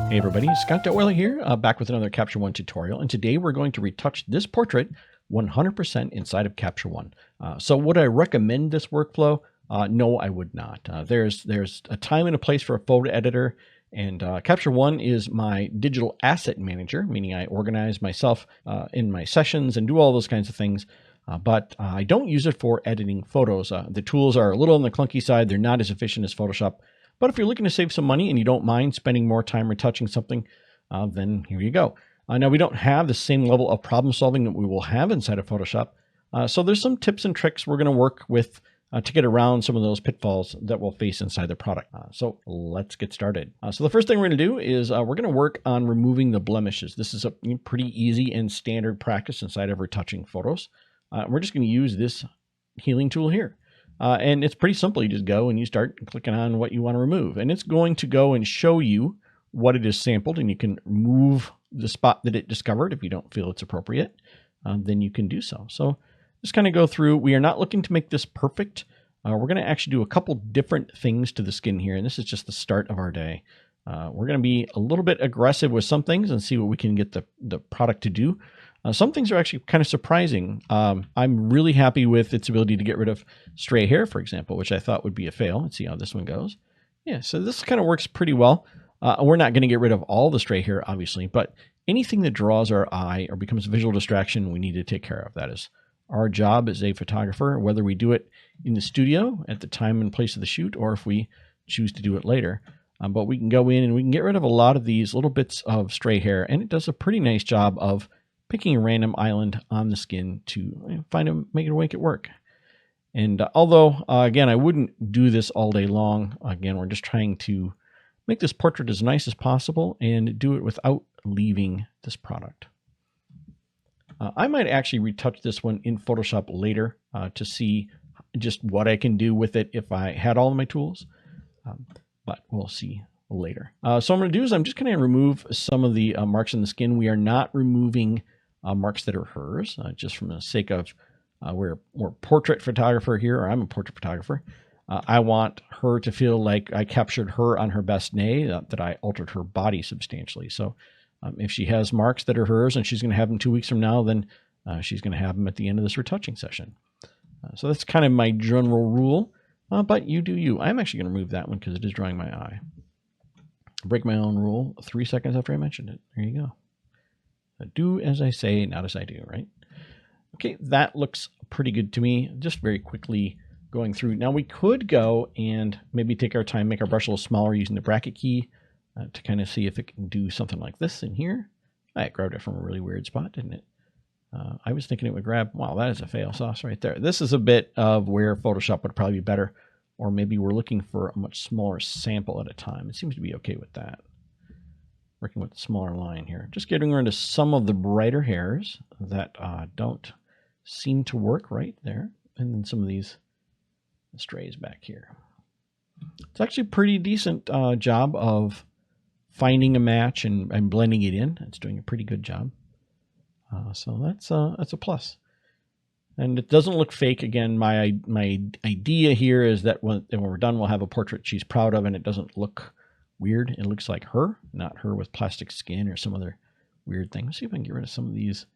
Hey everybody, Scott Detweiler here, back with another Capture One tutorial, and today we're going to retouch this portrait 100% inside of Capture One. So would I recommend this workflow? No, I would not. There's a time and a place for a photo editor, and Capture One is my digital asset manager, meaning I organize myself in my sessions and do all those kinds of things. But I don't use it for editing photos. The tools are a little on the clunky side. They're not as efficient as Photoshop. But if you're looking to save some money and you don't mind spending more time retouching something, then here you go. Now, we don't have the same level of problem solving that we will have inside of Photoshop. So there's some tips and tricks we're going to work with to get around some of those pitfalls that we'll face inside the product. So let's get started. So the first thing we're going to do is we're going to work on removing the blemishes. This is a pretty easy and standard practice inside of retouching photos. We're just going to use this healing tool here. And it's pretty simple. You just go and you start clicking on what you want to remove. And it's going to go and show you what it is sampled. And you can remove the spot that it discovered if you don't feel it's appropriate. Then you can do so. So just kind of go through. We are not looking to make this perfect. We're going to actually do a couple different things to the skin here. And this is just the start of our day. We're going to be a little bit aggressive with some things and see what we can get the product to do. Some things are actually kind of surprising. I'm really happy with its ability to get rid of stray hair, for example, which I thought would be a fail. Let's see how this one goes. Yeah, so this kind of works pretty well. We're not going to get rid of all the stray hair, obviously, but anything that draws our eye or becomes a visual distraction, we need to take care of. That is our job as a photographer, whether we do it in the studio at the time and place of the shoot, or if we choose to do it later. But we can go in and we can get rid of a lot of these little bits of stray hair, and it does a pretty nice job of picking a random island on the skin to make it work. And although, again, I wouldn't do this all day long. Again, we're just trying to make this portrait as nice as possible and do it without leaving this product. I might actually retouch this one in Photoshop later to see just what I can do with it if I had all of my tools. But we'll see later. So what I'm going to do is I'm just going to remove some of the marks in the skin. We are not removing marks that are hers, just from the sake of we're a portrait photographer here, or I'm a portrait photographer. I want her to feel like I captured her on her best day, that I altered her body substantially. So if she has marks that are hers and she's going to have them 2 weeks from now, then she's going to have them at the end of this retouching session. So that's kind of my general rule, but you do you. I'm actually going to remove that one because it is drawing my eye. Break my own rule 3 seconds after I mentioned it. There you go. Do as I say, not as I do, right? Okay, that looks pretty good to me. Just very quickly going through. Now we could go and maybe take our time, make our brush a little smaller using the bracket key to kind of see if it can do something like this in here. I grabbed it from a really weird spot, didn't it? I was thinking it would grab, wow, that is a fail sauce right there. This is a bit of where Photoshop would probably be better, or maybe we're looking for a much smaller sample at a time. It seems to be okay with that. Working with the smaller line here. Just getting rid of some of the brighter hairs that don't seem to work right there. And then some of these strays back here. It's actually a pretty decent job of finding a match and blending it in. It's doing a pretty good job. So that's a plus. And it doesn't look fake. Again, my idea here is that when we're done, we'll have a portrait she's proud of, and it doesn't look weird. It looks like her, not her with plastic skin or some other weird thing. Let's see if I can get rid of some of these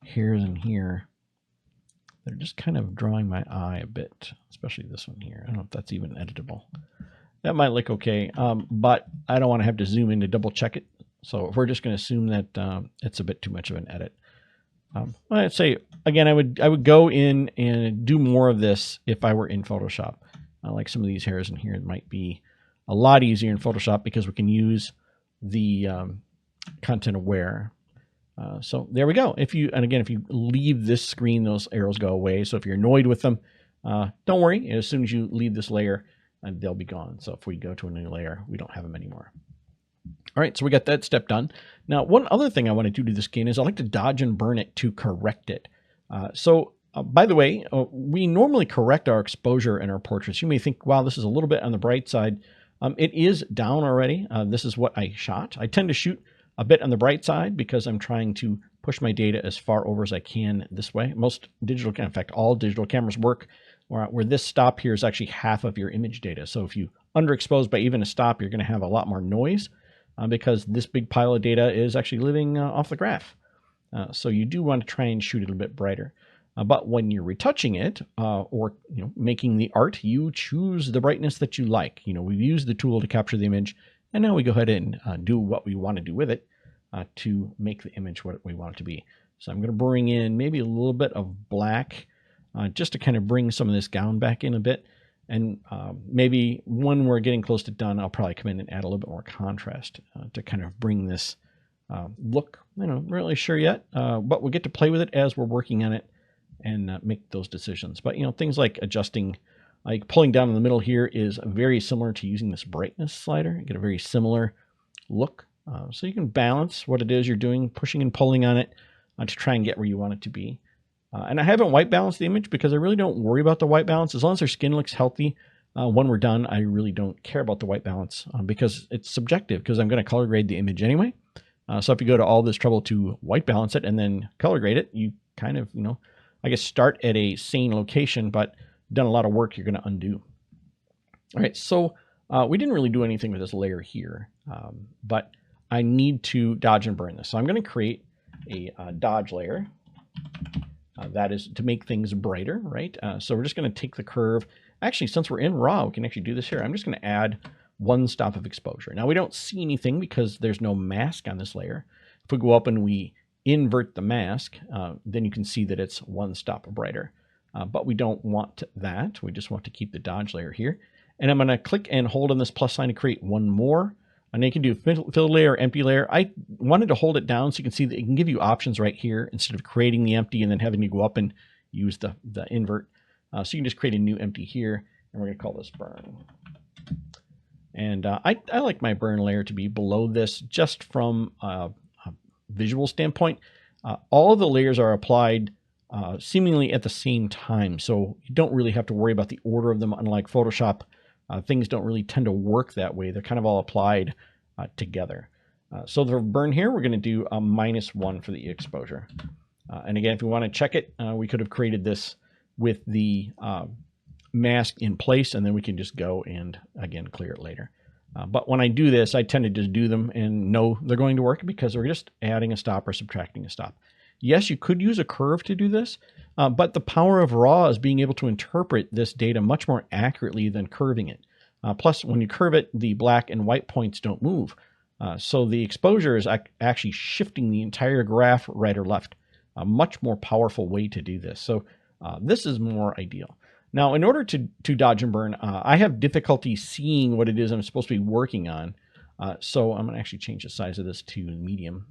hairs in here. They're just kind of drawing my eye a bit, especially this one here. I don't know if that's even editable. That might look okay, but I don't want to have to zoom in to double check it. So if we're just going to assume that it's a bit too much of an edit. I'd say, again, I would go in and do more of this if I were in Photoshop. Like some of these hairs in here, it might be a lot easier in Photoshop because we can use the content aware. So there we go. If you leave this screen, those arrows go away. So if you're annoyed with them, don't worry. As soon as you leave this layer, they'll be gone. So if we go to a new layer, we don't have them anymore. All right, so we got that step done. Now, one other thing I want to do to the skin is I like to dodge and burn it to correct it. By the way, we normally correct our exposure in our portraits. You may think, wow, this is a little bit on the bright side. It is down already. This is what I shot. I tend to shoot a bit on the bright side because I'm trying to push my data as far over as I can this way. Most digital, in fact, all digital cameras work where this stop here is actually half of your image data. So if you underexpose by even a stop, you're going to have a lot more noise. because this big pile of data is actually living off the graph. So you do want to try and shoot it a bit brighter. But when you're retouching it or making the art, you choose the brightness that you like. We've used the tool to capture the image, and now we go ahead and do what we want to do with it to make the image what we want it to be. So I'm going to bring in maybe a little bit of black just to kind of bring some of this gown back in a bit. And maybe when we're getting close to done, I'll probably come in and add a little bit more contrast to kind of bring this look. I'm not really sure yet, but we'll get to play with it as we're working on it and make those decisions. But things like adjusting, like pulling down in the middle here is very similar to using this brightness slider. You get a very similar look. So you can balance what it is you're doing, pushing and pulling on it to try and get where you want it to be. And I haven't white balanced the image because I really don't worry about the white balance. As long as their skin looks healthy when we're done, I really don't care about the white balance because it's subjective, because I'm going to color grade the image anyway. So if you go to all this trouble to white balance it and then color grade it, you kind of, I guess start at a sane location, but done a lot of work you're going to undo. All right, so we didn't really do anything with this layer here, but I need to dodge and burn this. So I'm going to create a dodge layer. That is to make things brighter, right? So we're just going to take the curve. Actually, since we're in RAW, we can actually do this here. I'm just going to add one stop of exposure. Now we don't see anything because there's no mask on this layer. If we go up and we invert the mask, then you can see that it's one stop brighter. But we don't want that. We just want to keep the dodge layer here. And I'm going to click and hold on this plus sign to create one more. And you can do fill layer, empty layer. I wanted to hold it down so you can see that it can give you options right here instead of creating the empty and then having to go up and use the invert. So you can just create a new empty here, and we're going to call this burn. And I like my burn layer to be below this just from a visual standpoint. All of the layers are applied seemingly at the same time, so you don't really have to worry about the order of them. Unlike Photoshop, things don't really tend to work that way. They're kind of all applied together. So the burn here, we're going to do a -1 for the exposure. And again, if we want to check it, we could have created this with the mask in place, and then we can just go and again clear it later. But when I do this, I tend to just do them and know they're going to work because we're just adding a stop or subtracting a stop. Yes, you could use a curve to do this, but the power of RAW is being able to interpret this data much more accurately than curving it. Plus, when you curve it, the black and white points don't move. So the exposure is actually shifting the entire graph right or left. A much more powerful way to do this. So this is more ideal. Now, in order to dodge and burn, I have difficulty seeing what it is I'm supposed to be working on. So I'm going to actually change the size of this to medium.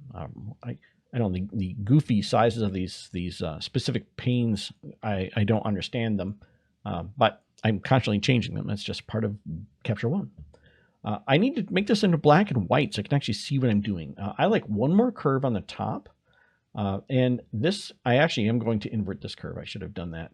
I don't think the goofy sizes of these specific panes, I don't understand them, but I'm constantly changing them. That's just part of Capture One. I need to make this into black and white so I can actually see what I'm doing. I like one more curve on the top, and this, I actually am going to invert this curve. I should have done that.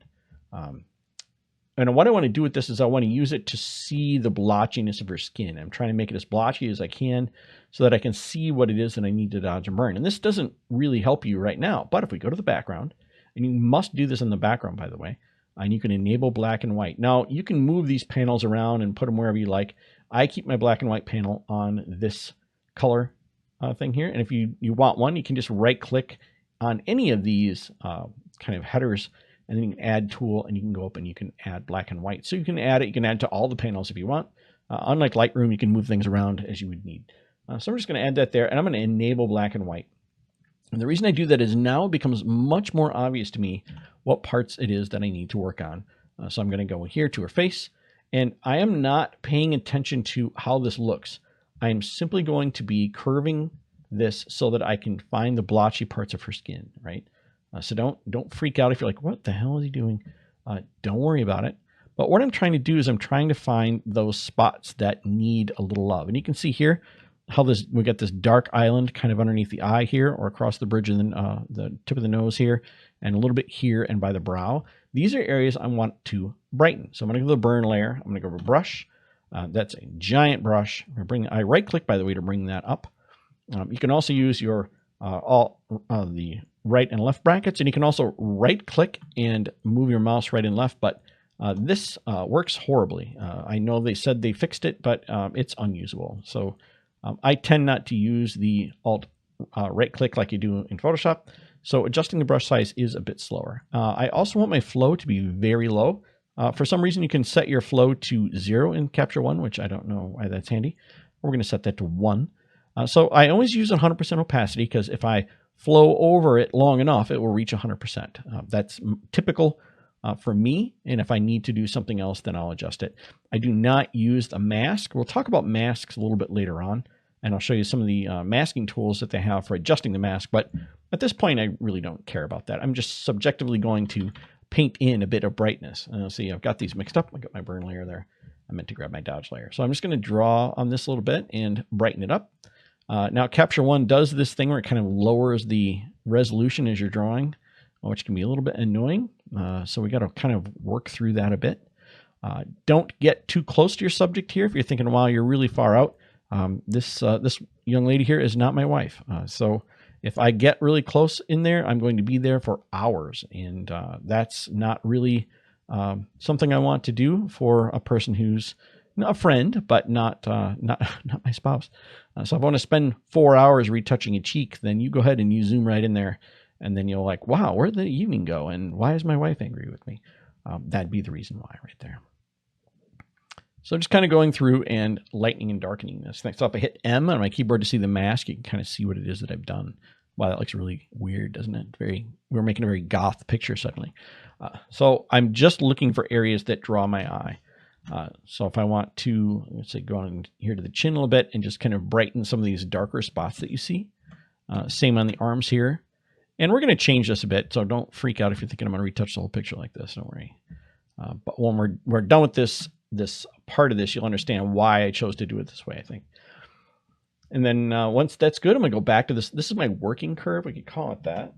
And what I want to do with this is I want to use it to see the blotchiness of her skin. I'm trying to make it as blotchy as I can so that I can see what it is that I need to dodge and burn. And this doesn't really help you right now, but if we go to the background, and you must do this in the background, by the way, and you can enable black and white. Now, you can move these panels around and put them wherever you like. I keep my black and white panel on this color thing here. And if you want one, you can just right click on any of these kind of headers, and then you can add tool, and you can go up and you can add black and white. So you can add it, you can add to all the panels if you want. Unlike Lightroom, you can move things around as you would need. So I'm just going to add that there, and I'm going to enable black and white. And the reason I do that is now it becomes much more obvious to me what parts it is that I need to work on. So I'm going to go here to her face, and I am not paying attention to how this looks. I am simply going to be curving this so that I can find the blotchy parts of her skin, right? So don't freak out if you're like, what the hell is he doing? Don't worry about it. But what I'm trying to do is I'm trying to find those spots that need a little love. And you can see here how we got this dark island kind of underneath the eye here, or across the bridge and then the tip of the nose here, and a little bit here and by the brow. These are areas I want to brighten. So I'm going to go to the burn layer. I'm going to go to brush. That's a giant brush. I right click, by the way, to bring that up. You can also use your the right and left brackets, and you can also right click and move your mouse right and left, but this works horribly. I know they said they fixed it, but it's unusable. So I tend not to use the Alt right click like you do in Photoshop, so adjusting the brush size is a bit slower. I also want my flow to be very low. For some reason, you can set your flow to 0 in Capture One, which I don't know why that's handy. We're going to set that to 1. So I always use 100% opacity because if I flow over it long enough, it will reach 100%. That's typical for me, and if I need to do something else, then I'll adjust it. I do not use a mask. We'll talk about masks a little bit later on, and I'll show you some of the masking tools that they have for adjusting the mask, but at this point, I really don't care about that. I'm just subjectively going to paint in a bit of brightness. And see, I've got these mixed up. I got my burn layer there. I meant to grab my dodge layer. So I'm just going to draw on this a little bit and brighten it up. Now, Capture One does this thing where it kind of lowers the resolution as you're drawing, which can be a little bit annoying. So we got to kind of work through that a bit. Don't get too close to your subject here. If you're thinking, wow, you're really far out. This young lady here is not my wife. So if I get really close in there, I'm going to be there for hours. And that's not really something I want to do for a person who's a friend, but not my spouse. So if I want to spend 4 hours retouching a cheek, then you go ahead and you zoom right in there. And then you'll like, wow, where'd the evening go? And why is my wife angry with me? That'd be the reason why right there. So just kind of going through and lightening and darkening this. So if I hit M on my keyboard to see the mask, you can kind of see what it is that I've done. Wow, that looks really weird, doesn't it? We're making a very goth picture suddenly. So I'm just looking for areas that draw my eye. So if I want to, let's say, go on here to the chin a little bit and just kind of brighten some of these darker spots that you see. Same on the arms here. And we're going to change this a bit, so don't freak out if you're thinking I'm going to retouch the whole picture like this. Don't worry. But when we're done with this part of this, you'll understand why I chose to do it this way, I think. And then once that's good, I'm going to go back to this. This is my working curve. We could call it that.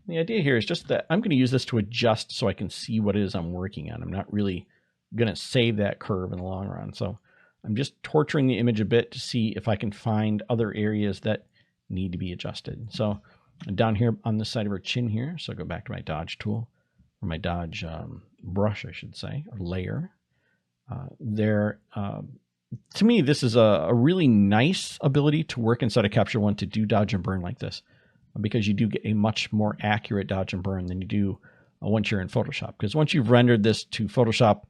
The idea here is just that I'm going to use this to adjust so I can see what it is I'm working on. I'm not really going to save that curve in the long run. So I'm just torturing the image a bit to see if I can find other areas that need to be adjusted. So down here on this side of her chin here, so go back to my dodge tool, or my dodge brush, I should say, or layer. To me, this is a really nice ability to work inside of Capture One to do dodge and burn like this, because you do get a much more accurate dodge and burn than you do once you're in Photoshop. Because once you've rendered this to Photoshop,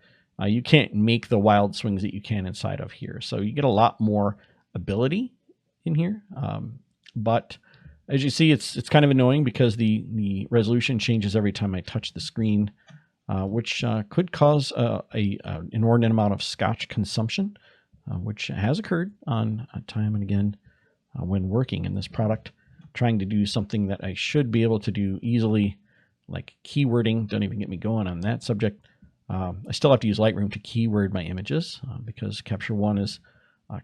you can't make the wild swings that you can inside of here. So you get a lot more ability in here. But as you see, it's kind of annoying because the resolution changes every time I touch the screen, which could cause an inordinate amount of scotch consumption, which has occurred on time and again when working in this product, trying to do something that I should be able to do easily, like keywording. Don't even get me going on that subject. I still have to use Lightroom to keyword my images because Capture One is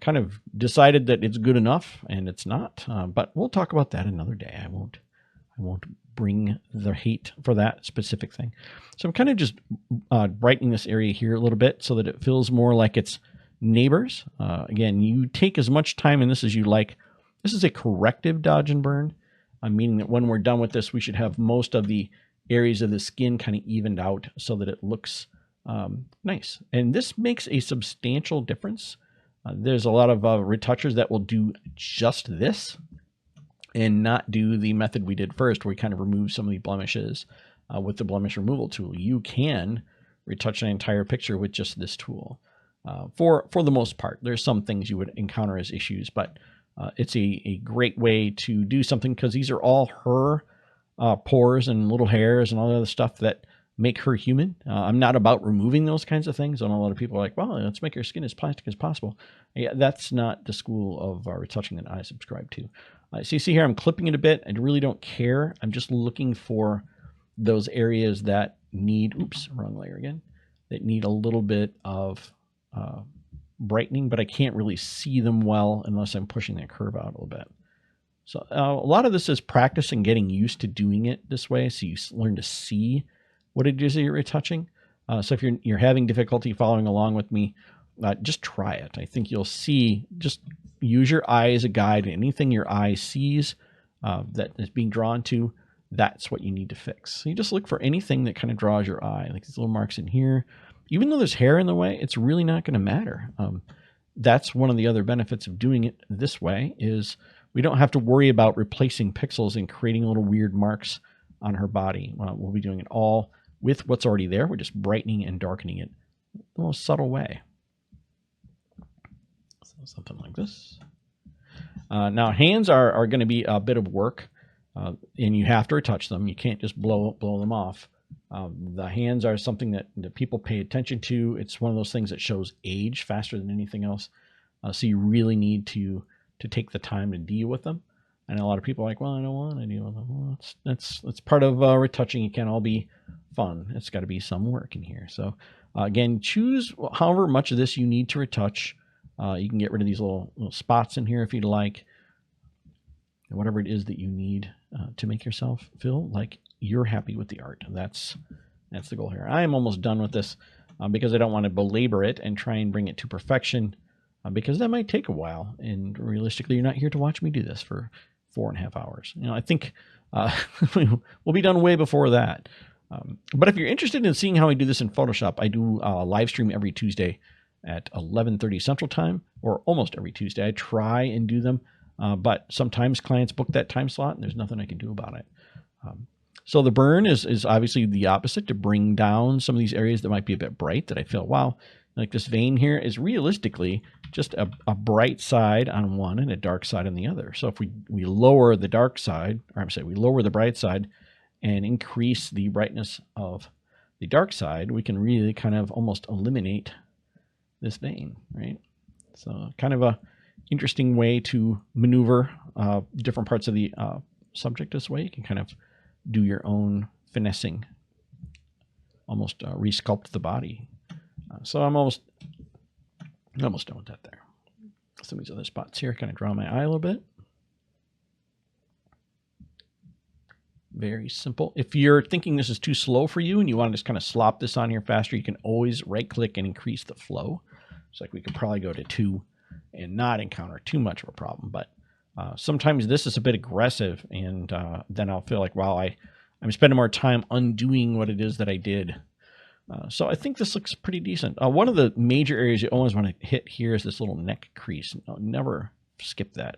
kind of decided that it's good enough, and it's not. But we'll talk about that another day. I won't bring the hate for that specific thing. So I'm kind of just brightening this area here a little bit so that it feels more like it's neighbors. Again, you take as much time in this as you like. This is a corrective dodge and burn, meaning that when we're done with this, we should have most of the areas of the skin kind of evened out so that it looks nice. And this makes a substantial difference. There's a lot of retouchers that will do just this and not do the method we did first, where we kind of remove some of the blemishes with the blemish removal tool. You can retouch an entire picture with just this tool. For the most part, there's some things you would encounter as issues, but it's a great way to do something because these are all her pores and little hairs and all the other stuff that make her human. I'm not about removing those kinds of things. I know a lot of people are like, well, let's make her skin as plastic as possible. Yeah, that's not the school of retouching that I subscribe to. So you see here, I'm clipping it a bit. I really don't care. I'm just looking for those areas that need, oops, wrong layer again, that need a little bit of brightening, but I can't really see them well unless I'm pushing that curve out a little bit. So a lot of this is practice and getting used to doing it this way, so you learn to see what it is that you're retouching. So if you're having difficulty following along with me, just try it. I think you'll see, just use your eye as a guide. Anything your eye sees that is being drawn to, that's what you need to fix. So you just look for anything that kind of draws your eye, like these little marks in here. Even though there's hair in the way, it's really not going to matter. that's one of the other benefits of doing it this way is we don't have to worry about replacing pixels and creating little weird marks on her body. We'll be doing it all with what's already there. We're just brightening and darkening it in the most subtle way. So something like this. Now hands are going to be a bit of work, and you have to retouch them. You can't just blow them off. The hands are something that people pay attention to. It's one of those things that shows age faster than anything else. So you really need to take the time to deal with them. I know a lot of people are like, well, I don't want to deal with them. Well, that's part of retouching. It can't all be fun. It's got to be some work in here. So again, choose however much of this you need to retouch. You can get rid of these little spots in here if you'd like. Whatever it is that you need to make yourself feel like you're happy with the art. That's the goal here. I am almost done with this because I don't want to belabor it and try and bring it to perfection because that might take a while. And realistically, you're not here to watch me do this for 4.5 hours. I think we'll be done way before that. But if you're interested in seeing how I do this in Photoshop, I do a live stream every Tuesday at 11:30 Central Time, or almost every Tuesday. I try and do them, but sometimes clients book that time slot, and there's nothing I can do about it. So the burn is obviously the opposite, to bring down some of these areas that might be a bit bright that I feel, wow, like this vein here is realistically just a bright side on one and a dark side on the other. So if we lower the dark side, or I'm saying we lower the bright side and increase the brightness of the dark side, we can really kind of almost eliminate this vein, right? So kind of a interesting way to maneuver different parts of the subject this way. You can kind of do your own finessing, almost resculpt the body. So I'm almost done with that there. Some of these other spots here, kind of draw my eye a little bit. Very simple. If you're thinking this is too slow for you and you want to just kind of slop this on here faster, you can always right click and increase the flow. It's like we could probably go to 2 and not encounter too much of a problem. But sometimes this is a bit aggressive, and then I'll feel like, wow, I'm spending more time undoing what it is that I did. So I think this looks pretty decent. One of the major areas you always want to hit here is this little neck crease. No, never skip that.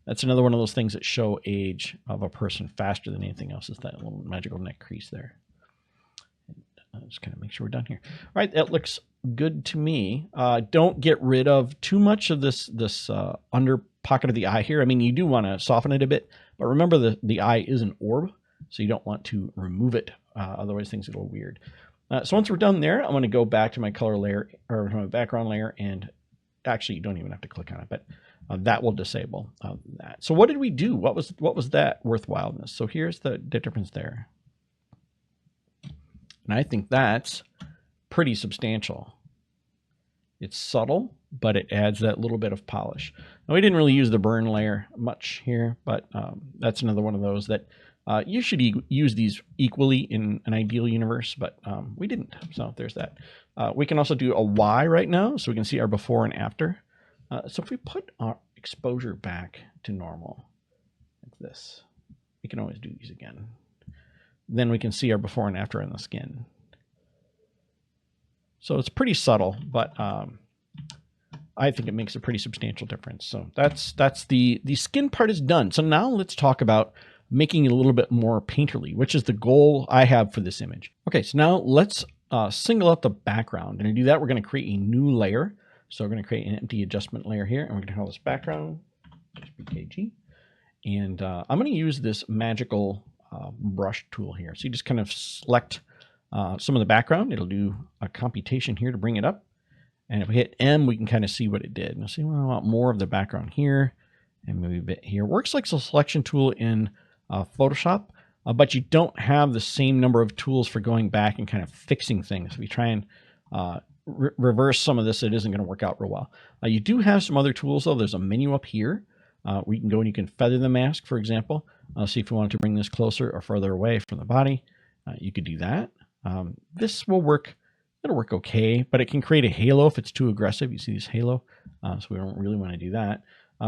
That's another one of those things that show age of a person faster than anything else, is that little magical neck crease there. Just kind of make sure we're done here. All right, that looks good to me. Don't get rid of too much of this under pocket of the eye here. I mean, you do want to soften it a bit, but remember the eye is an orb, so you don't want to remove it. Otherwise, things get a little weird. So once we're done there, I'm going to go back to my color layer, or my background layer, and actually, you don't even have to click on it, but that will disable that. So what did we do? What was that worthwhileness? So here's the difference there. And I think that's pretty substantial. It's subtle, but it adds that little bit of polish. Now, we didn't really use the burn layer much here, but that's another one of those that you should use these equally in an ideal universe, but we didn't. So there's that. We can also do a Y right now, so we can see our before and after. So if we put our exposure back to normal, like this, we can always do these again. Then we can see our before and after on the skin. So it's pretty subtle, but I think it makes a pretty substantial difference. So that's the skin part is done. So now let's talk about making it a little bit more painterly, which is the goal I have for this image. Okay, so now let's single out the background. And to do that, we're going to create a new layer. So we're going to create an empty adjustment layer here, and we're going to call this background, just BKG. And I'm going to use this magical brush tool here. So you just kind of select some of the background. It'll do a computation here to bring it up. And if we hit M, we can kind of see what it did. Now see, well, I want more of the background here and maybe a bit here. Works like a selection tool in Photoshop, but you don't have the same number of tools for going back and kind of fixing things. If you try and reverse some of this, it isn't going to work out real well. You do have some other tools, though. There's a menu up here where you can go and you can feather the mask, for example. See if you wanted to bring this closer or further away from the body. You could do that. This will work. It'll work okay, but it can create a halo if it's too aggressive. You see this halo, so we don't really want to do that.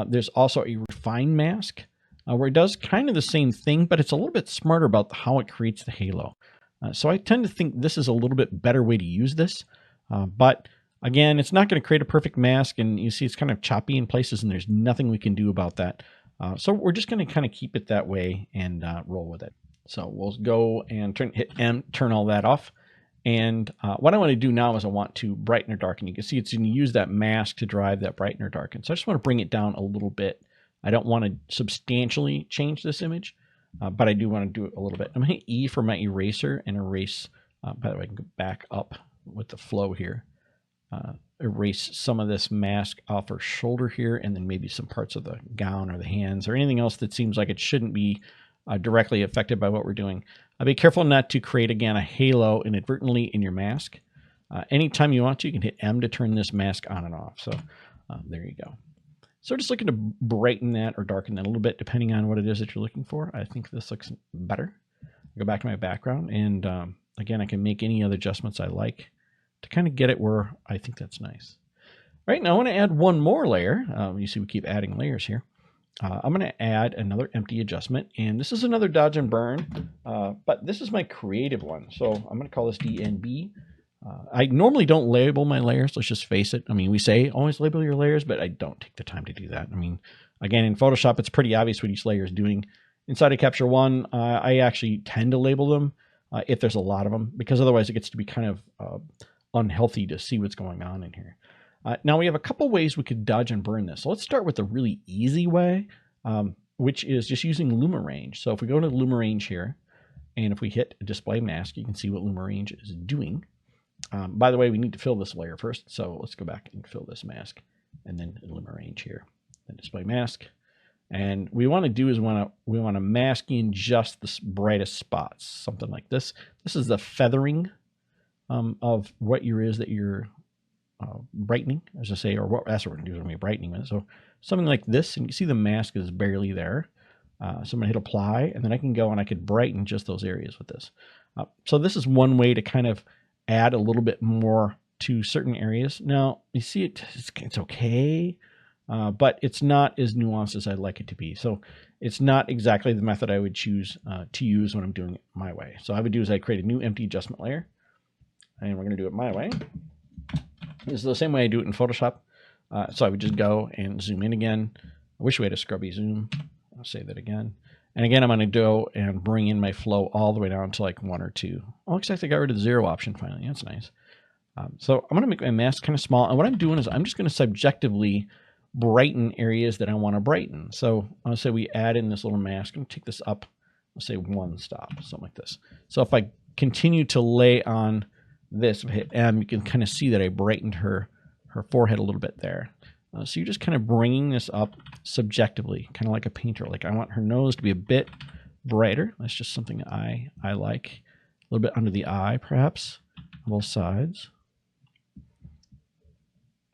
There's also a refine mask where it does kind of the same thing, but it's a little bit smarter about how it creates the halo. So I tend to think this is a little bit better way to use this, but Again, it's not going to create a perfect mask, and you see it's kind of choppy in places, and there's nothing we can do about that. So we're just going to kind of keep it that way and roll with it. So we'll go and hit M, turn all that off. And what I want to do now is I want to brighten or darken. You can see it's going to use that mask to drive that brighten or darken. So I just want to bring it down a little bit. I don't want to substantially change this image, but I do want to do it a little bit. I'm going to hit E for my eraser and erase. By the way, I can go back up with the flow here. Erase some of this mask off her shoulder here, and then maybe some parts of the gown or the hands or anything else that seems like it shouldn't be directly affected by what we're doing. Be careful not to create, again, a halo inadvertently in your mask. Anytime you want to, you can hit M to turn this mask on and off. So there you go. So just looking to brighten that or darken that a little bit, depending on what it is that you're looking for. I think this looks better. I'll go back to my background, and again, I can make any other adjustments I like to kind of get it where I think that's nice. All right, now I want to add one more layer. You see we keep adding layers here. I'm going to add another empty adjustment, and this is another dodge and burn, but this is my creative one. So I'm going to call this DNB. I normally don't label my layers. Let's just face it. I mean, we say always label your layers, but I don't take the time to do that. I mean, again, in Photoshop, it's pretty obvious what each layer is doing. Inside of Capture One, I actually tend to label them if there's a lot of them, because otherwise it gets to be kind of unhealthy to see what's going on in here. Now we have a couple ways we could dodge and burn this. So let's start with the really easy way, which is just using Luma Range. So if we go to Luma Range here, and if we hit Display Mask, you can see what Luma Range is doing. By the way, we need to fill this layer first. So let's go back and fill this mask, and then Luma Range here, then Display Mask. And we want to do is we want to mask in just the brightest spots, something like this. This is the feathering of what that you're brightening, as I say, or that's what we're going to do when we're brightening it. So something like this, and you see the mask is barely there. So I'm going to hit Apply, and then I can go and I could brighten just those areas with this. So this is one way to kind of add a little bit more to certain areas. Now, you see it's okay, but it's not as nuanced as I'd like it to be. So it's not exactly the method I would choose to use when I'm doing it my way. So I would do is I'd create a new empty adjustment layer, and we're going to do it my way. This is the same way I do it in Photoshop. So I would just go and zoom in again. I wish we had a scrubby zoom. I'll say that again. And again, I'm going to go and bring in my flow all the way down to like 1 or 2. Oh, looks like I got rid of the 0 option finally. That's nice. So I'm going to make my mask kind of small. And what I'm doing is I'm just going to subjectively brighten areas that I want to brighten. So I'll say we add in this little mask. I'm going to take this up. Let's say 1 stop, something like this. So if I continue to lay on this, if I hit M, you can kind of see that I brightened her forehead a little bit there. So you're just kind of bringing this up subjectively, kind of like a painter. Like I want her nose to be a bit brighter. That's just something I like. A little bit under the eye, perhaps, on both sides.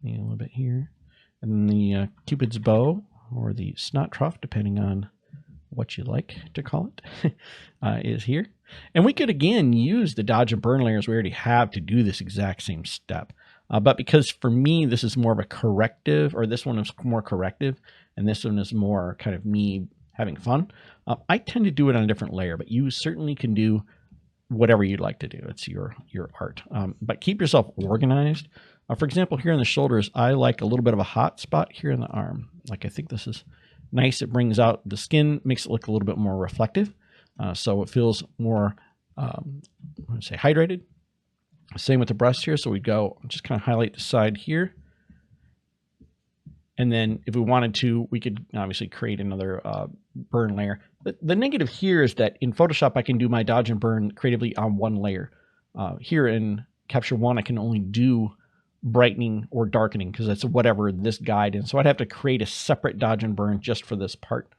Maybe a little bit here. And then the Cupid's bow, or the snot trough, depending on what you like to call it, is here. And we could, again, use the dodge and burn layers we already have to do this exact same step. But because for me, this is more of a corrective, or this one is more corrective, and this one is more kind of me having fun, I tend to do it on a different layer, but you certainly can do whatever you'd like to do. It's your art. But keep yourself organized. For example, here in the shoulders, I like a little bit of a hot spot here in the arm. Like I think this is nice. It brings out the skin, makes it look a little bit more reflective. So it feels more, hydrated. Same with the breast here. So we go just kind of highlight the side here. And then if we wanted to, we could obviously create another burn layer. The negative here is that in Photoshop, I can do my dodge and burn creatively on 1 layer. Here in Capture One, I can only do brightening or darkening because that's whatever this guide is. So I'd have to create a separate dodge and burn just for this part.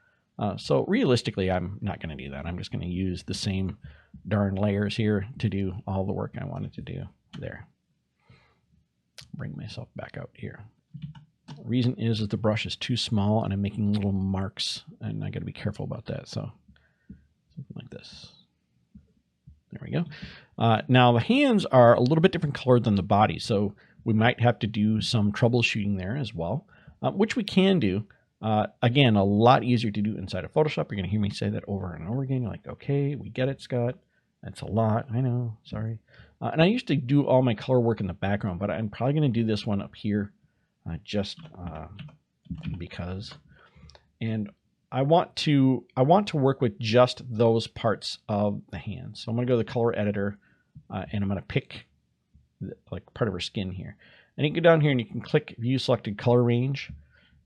So realistically, I'm not going to do that. I'm just going to use the same darn layers here to do all the work I wanted to do there. Bring myself back out here. The reason is that the brush is too small and I'm making little marks, and I got to be careful about that. So something like this. There we go. Now the hands are a little bit different colored than the body, so we might have to do some troubleshooting there as well, which we can do. Again, a lot easier to do inside of Photoshop. You're going to hear me say that over and over again. You're like, okay, we get it, Scott. That's a lot. I know. Sorry. And I used to do all my color work in the background, but I'm probably going to do this one up here just because. And I want to work with just those parts of the hand. So I'm going to go to the color editor and I'm going to pick like part of her skin here. And you can go down here and you can click view selected color range.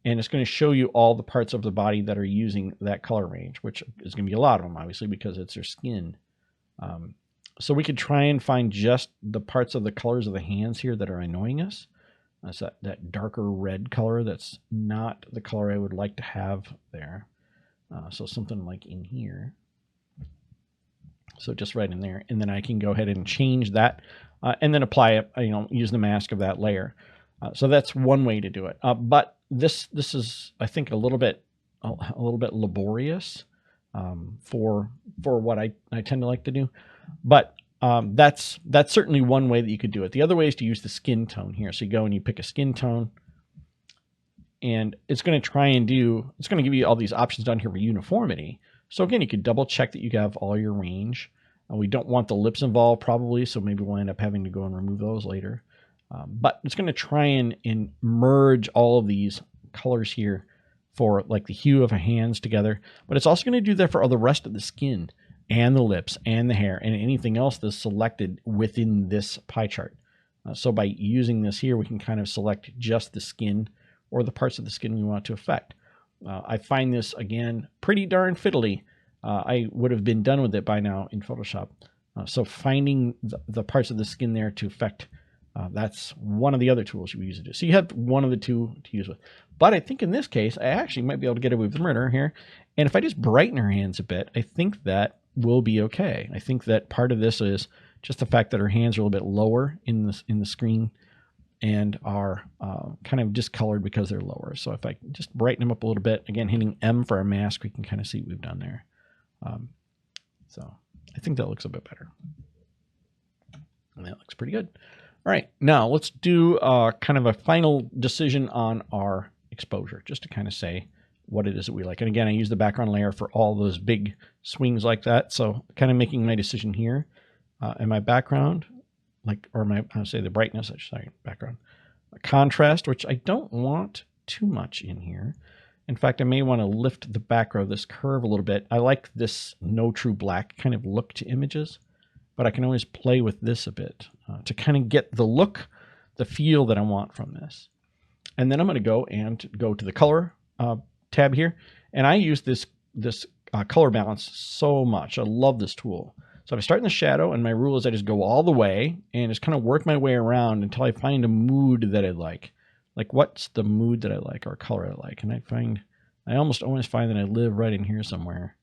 And it's going to show you all the parts of the body that are using that color range, which is going to be a lot of them, obviously, because it's their skin. So we could try and find just the parts of the colors of the hands here that are annoying us. That's that darker red color. That's not the color I would like to have there. So something like in here. So just right in there. And then I can go ahead and change that and then apply it, use the mask of that layer. So that's one way to do it. But this is, I think, a little bit laborious for what I tend to like to do. But that's certainly one way that you could do it. The other way is to use the skin tone here. So you go and you pick a skin tone, and it's going to give you all these options down here for uniformity. So again, you could double check that you have all your range. We don't want the lips involved probably, so maybe we'll end up having to go and remove those later. But it's going to try and merge all of these colors here for like the hue of a hands together. But it's also going to do that for all the rest of the skin and the lips and the hair and anything else that's selected within this pie chart. So by using this here, we can kind of select just the skin or the parts of the skin we want to affect. I find this, again, pretty darn fiddly. I would have been done with it by now in Photoshop. So finding the parts of the skin there to affect, that's one of the other tools you use to do. So you have one of the two to use with. But I think in this case, I actually might be able to get away with murder here. And if I just brighten her hands a bit, I think that will be okay. I think that part of this is just the fact that her hands are a little bit lower in the screen and are kind of discolored because they're lower. So if I just brighten them up a little bit, again, hitting M for our mask, we can kind of see what we've done there. So I think that looks a bit better. And that looks pretty good. All right, now let's do kind of a final decision on our exposure, just to kind of say what it is that we like. And again, I use the background layer for all those big swings like that. So kind of making my decision here. And my background, the brightness, background. Contrast, which I don't want too much in here. In fact, I may want to lift the background of this curve a little bit. I like this no true black kind of look to images, but I can always play with this a bit to kind of get the look, the feel that I want from this. And then I'm going to go to the color tab here. And I use this color balance so much. I love this tool. So if I start in the shadow, and my rule is I just go all the way and just kind of work my way around until I find a mood that I like. Like, what's the mood that I like or color I like? And I almost always find that I live right in here somewhere.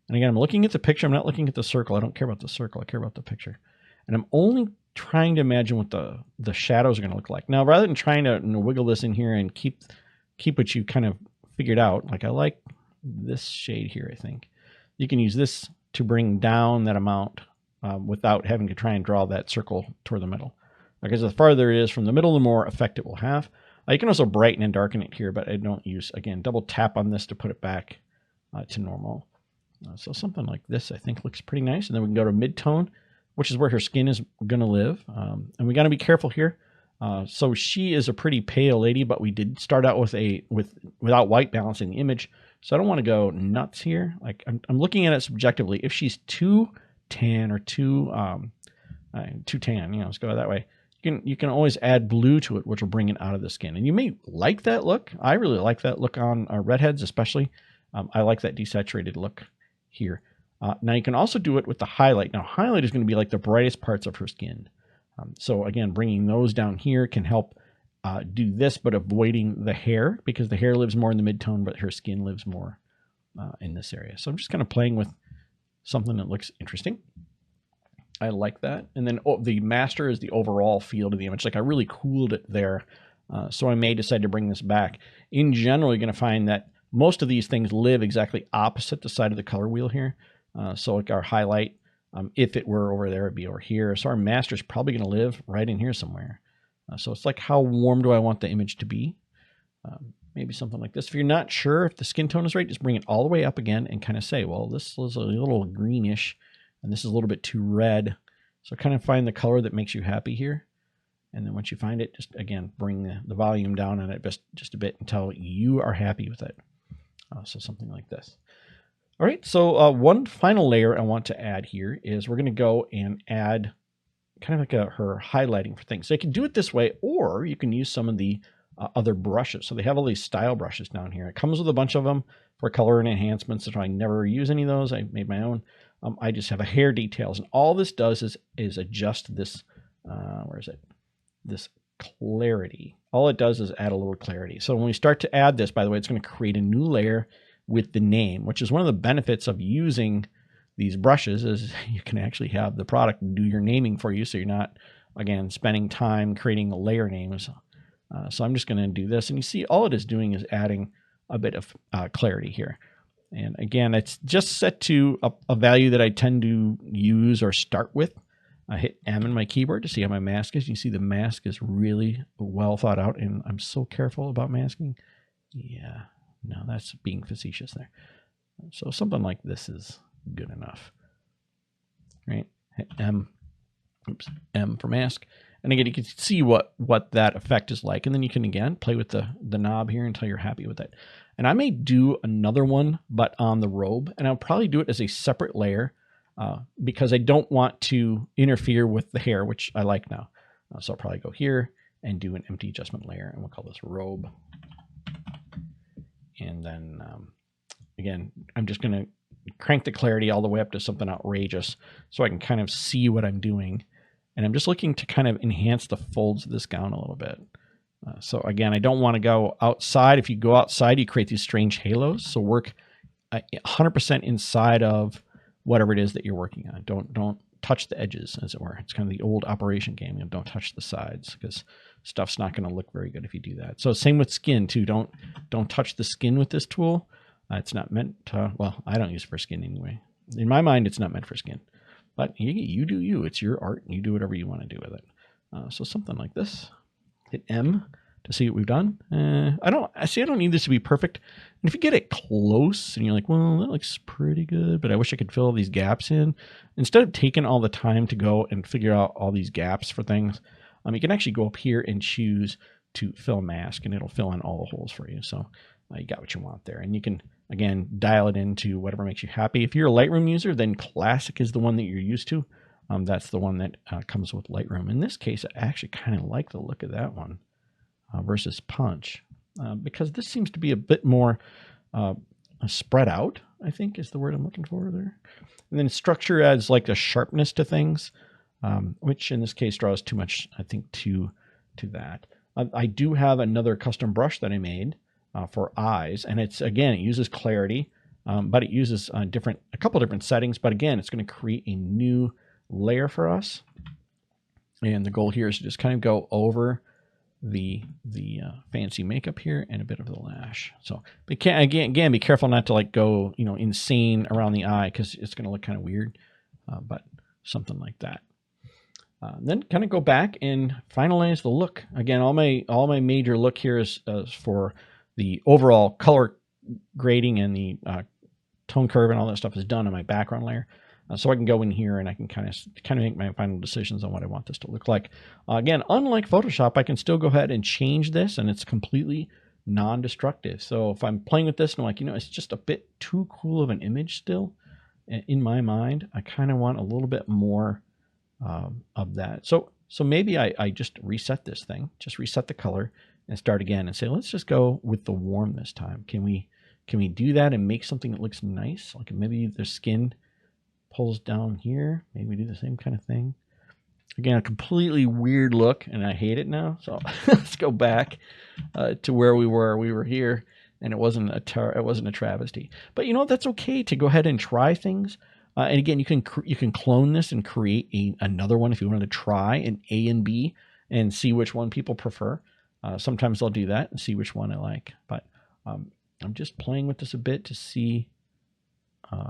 And again, I'm looking at the picture. I'm not looking at the circle. I don't care about the circle. I care about the picture. And I'm only trying to imagine what the shadows are going to look like. Now, rather than trying to wiggle this in here and keep what you kind of figured out, like I like this shade here, I think. You can use this to bring down that amount without having to try and draw that circle toward the middle. Because the farther it is from the middle, the more effect it will have. You can also brighten and darken it here, but I don't use, again, double tap on this to put it back to normal. So something like this, I think, looks pretty nice. And then we can go to mid-tone, which is where her skin is going to live. And we got to be careful here. So she is a pretty pale lady, but we did start out without white balancing the image. So I don't want to go nuts here. Like I'm looking at it subjectively. If she's too tan or too tan, let's go that way. You can always add blue to it, which will bring it out of the skin. And you may like that look. I really like that look on redheads, especially. I like that desaturated look here. Now you can also do it with the highlight. Now highlight is going to be like the brightest parts of her skin. So again, bringing those down here can help do this, but avoiding the hair, because the hair lives more in the mid-tone, but her skin lives more in this area. So I'm just kind of playing with something that looks interesting. I like that. And then the master is the overall feel to the image. Like I really cooled it there. So I may decide to bring this back. In general, you're going to find that most of these things live exactly opposite the side of the color wheel here. So like our highlight, if it were over there, it'd be over here. So our master is probably going to live right in here somewhere. So it's like, how warm do I want the image to be? Maybe something like this. If you're not sure if the skin tone is right, just bring it all the way up again and kind of say, well, this is a little greenish. and this is a little bit too red. So kind of find the color that makes you happy here. And then once you find it, just again, bring the volume down on it just a bit until you are happy with it. So something like this. All right, so one final layer I want to add here is we're going to go and add kind of like her highlighting for things. So you can do it this way, or you can use some of the other brushes. So they have all these style brushes down here. It comes with a bunch of them for color and enhancements. So I never use any of those. I made my own. I just have a hair details, and all this does is adjust this. Where is it? This clarity. All it does is add a little clarity. So when we start to add this, by the way, it's going to create a new layer with the name, which is one of the benefits of using these brushes, is you can actually have the product do your naming for you. So you're not, again, spending time creating the layer names. So I'm just going to do this, and you see all it is doing is adding a bit of clarity here. And again, it's just set to a value that I tend to use or start with. I hit M in my keyboard to see how my mask is. You see the mask is really well thought out, and I'm so careful about masking. Yeah, no, that's being facetious there. So something like this is good enough, right? Hit M, oops, M for mask. And again, you can see what that effect is like. And then you can, again, play with the knob here until you're happy with it. And I may do another one, but on the robe, and I'll probably do it as a separate layer, because I don't want to interfere with the hair, which I like now. So I'll probably go here and do an empty adjustment layer, and we'll call this robe. And then, again, I'm just going to crank the clarity all the way up to something outrageous so I can kind of see what I'm doing. And I'm just looking to kind of enhance the folds of this gown a little bit. So again, I don't want to go outside. If you go outside, you create these strange halos. So work 100% inside of whatever it is that you're working on. Don't touch the edges, as it were. It's kind of the old operation game. Don't touch the sides, because stuff's not going to look very good if you do that. So same with skin too. Don't touch the skin with this tool. It's not meant to, well, I don't use it for skin anyway. In my mind, it's not meant for skin. But you do you. It's your art, and you do whatever you want to do with it. So something like this. Hit M to see what we've done. I don't need this to be perfect. And if you get it close and you're like, well, that looks pretty good, but I wish I could fill all these gaps in. Instead of taking all the time to go and figure out all these gaps for things, you can actually go up here and choose to fill mask, and it'll fill in all the holes for you. So you got what you want there. And you can, again, dial it into whatever makes you happy. If you're a Lightroom user, then Classic is the one that you're used to. That's the one that comes with Lightroom. In this case, I actually kind of like the look of that one versus Punch, because this seems to be a bit more spread out, I think is the word I'm looking for there. And then structure adds like a sharpness to things, which in this case draws too much, I think, to that. I do have another custom brush that I made for eyes, and it's, again, it uses clarity, but it uses a couple different settings. But again, it's going to create a new layer for us, and the goal here is to just kind of go over the fancy makeup here and a bit of the lash. So again, be careful not to like go insane around the eye, because it's going to look kind of weird, but something like that. Then kind of go back and finalize the look. Again, all my major look here is for the overall color grading, and the tone curve and all that stuff is done on my background layer. So I can go in here and I can kind of make my final decisions on what I want this to look like. Again, unlike Photoshop, I can still go ahead and change this, and it's completely non-destructive. So if I'm playing with this and I'm like, it's just a bit too cool of an image still, in my mind, I kind of want a little bit more of that. So maybe I just reset this thing, just reset the color and start again and say, let's just go with the warm this time. Can we do that and make something that looks nice? Like maybe the skin pulls down here. Maybe we do the same kind of thing. Again, a completely weird look, and I hate it now. So let's go back to where we were. We were here, and it wasn't a travesty. But that's okay to go ahead and try things. And again, you can clone this and create another one if you wanted to try an A and B and see which one people prefer. Sometimes I'll do that and see which one I like. But I'm just playing with this a bit to see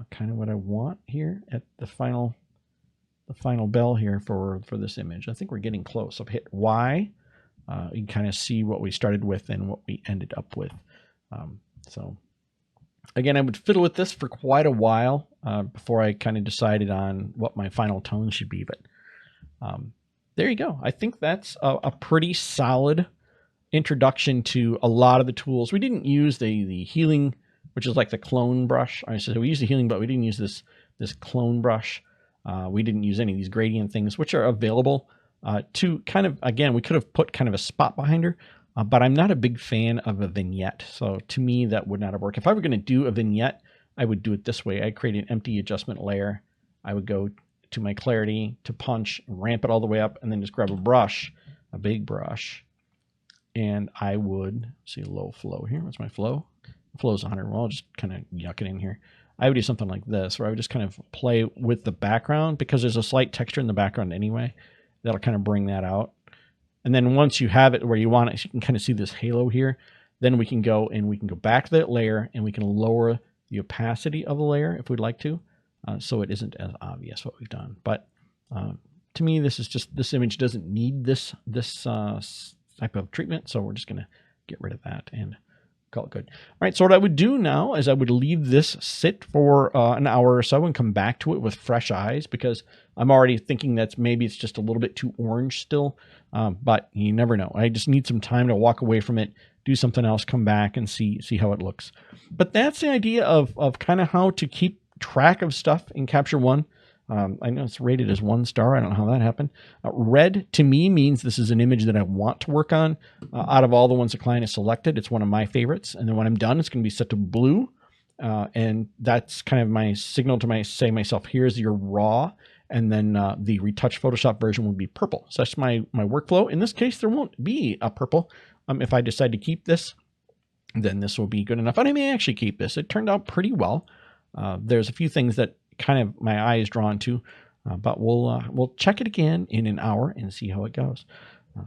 kind of what I want here at the final bell here for this image. I think we're getting close. I've hit Y. You can kind of see what we started with and what we ended up with. So Again, I would fiddle with this for quite a while before I kind of decided on what my final tone should be. But there you go. I think that's a pretty solid introduction to a lot of the tools. We didn't use the healing, which is like the clone brush. I said we used the healing, but we didn't use this clone brush. We didn't use any of these gradient things, which are available to kind of, again, we could have put kind of a spot behind her, but I'm not a big fan of a vignette. So to me, that would not have worked. If I were going to do a vignette, I would do it this way. I'd create an empty adjustment layer. I would go to my clarity, to punch, ramp it all the way up, and then just grab a brush, a big brush, and I would see low flow here. What's my flow? Flow is 100. Well, I'll just kind of yuck it in here. I would do something like this, where I would just kind of play with the background because there's a slight texture in the background anyway. That'll kind of bring that out. And then once you have it where you want it, so you can kind of see this halo here, then we can go and we can go back to that layer and we can lower the opacity of the layer if we'd like to, so it isn't as obvious what we've done. But to me, this is just, this image doesn't need this type of treatment, so we're just going to get rid of that and call it good. All right, so what I would do now is I would leave this sit for an hour or so and come back to it with fresh eyes, because I'm already thinking that maybe it's just a little bit too orange still, but you never know. I just need some time to walk away from it, do something else, come back and see how it looks. But that's the idea of kind of how to keep track of stuff in Capture One. I know it's rated as 1 star. I don't know how that happened. Red to me means this is an image that I want to work on. Out of all the ones the client has selected, it's one of my favorites. And then when I'm done, it's going to be set to blue. And that's kind of my signal to myself, here's your raw. And then the retouched Photoshop version would be purple. So that's my workflow. In this case, there won't be a purple. If I decide to keep this, then this will be good enough. And I may actually keep this. It turned out pretty well. There's a few things that kind of my eye is drawn to, but we'll check it again in an hour and see how it goes.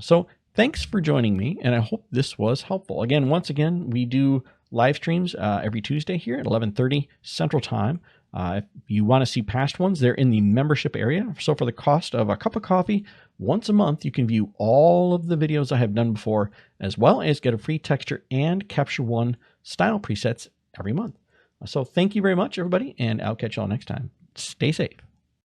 So thanks for joining me, and I hope this was helpful. Again, once again, we do live streams every Tuesday here at 11:30 Central Time. If you want to see past ones, they're in the membership area. So for the cost of a cup of coffee once a month, you can view all of the videos I have done before, as well as get a free texture and Capture One style presets every month. So thank you very much, everybody, and I'll catch y'all next time. Stay safe.